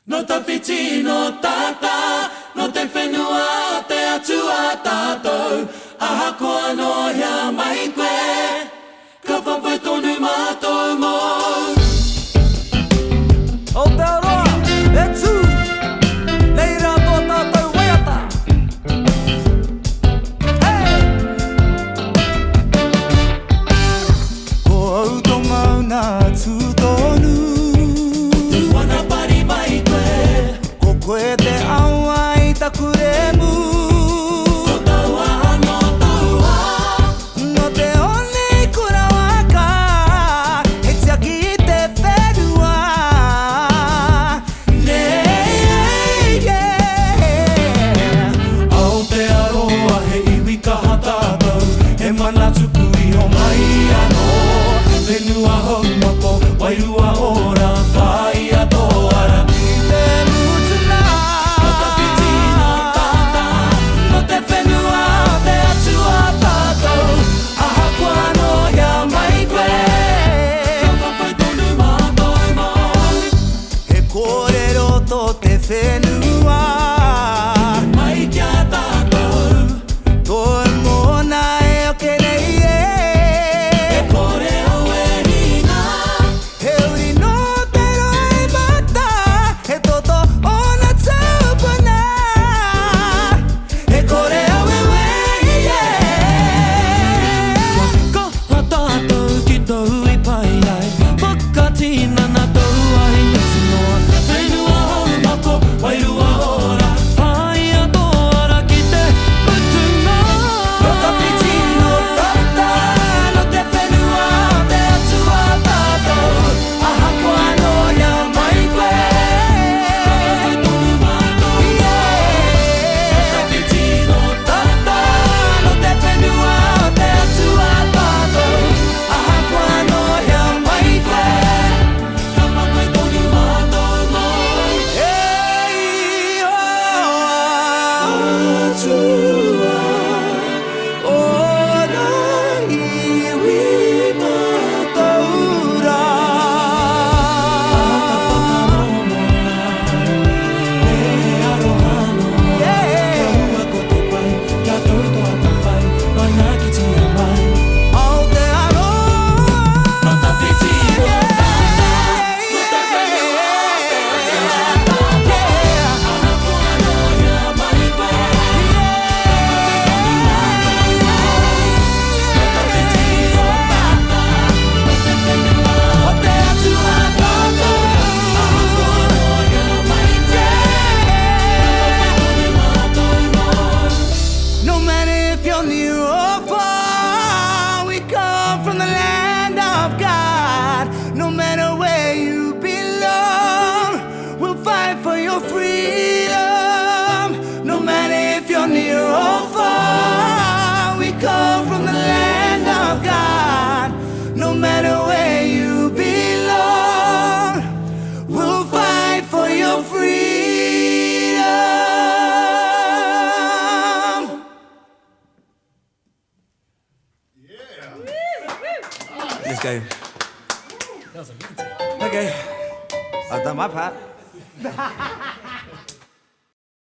No tawhiti, no tata, no te whenua, te atua tātou. Aha koa no hea mai koe, ka whawhai tonu mātou mō. Aotearoa, e tū, nei rā tō tātou waiata. Hey! Ko au tō mauna tū tōnu, Te wana pari mai koe, ko koe te aua I taku remu. ko taua no taua. No te one kura waka, he tiaki I te whenua. Nei, yeah. Aotearoa he iwi kaha tātou, he mana tuku iho mai anō. Whenua hau mako, wairua ora, whai ato ara. Te mutuna. No tawhiti, no tata, no te whenua, te atua tātou. Aha koa no hea mai koe, ka whawhai tonu mātou mō. He kōrero tō te whenua. Mai kia tātou, Tō mōna e oke nei e e. kore au e hina. He uri no te roi mata, he toto ona taupuna. He kore au e wehi e. Kaha tātou ki tau I pai ai, whakatina nā tau ai nisi noa. Whenua hau mako, wairua ora, whai ato ara ki te utunga. No tawhiti, no tata, no te whenua, te atua tātou. Aha koa no hea mai koe, ka whawhai tonu mātou mō. Tawhiti, no tata, no te whenua, te atua tātou. Aha koa no hea mai koe, ka whawhai tonu mātou mō. Ei, oh, Atua, ora iwi mataura. Aotearoa. No matter if you're near or far, we come from the land of God. No matter where you belong, we'll fight for your freedom. No matter if you're near or far, we come from the land of God. No matter where you belong, we'll fight for your freedom. Let's go. Okay, I've done my part.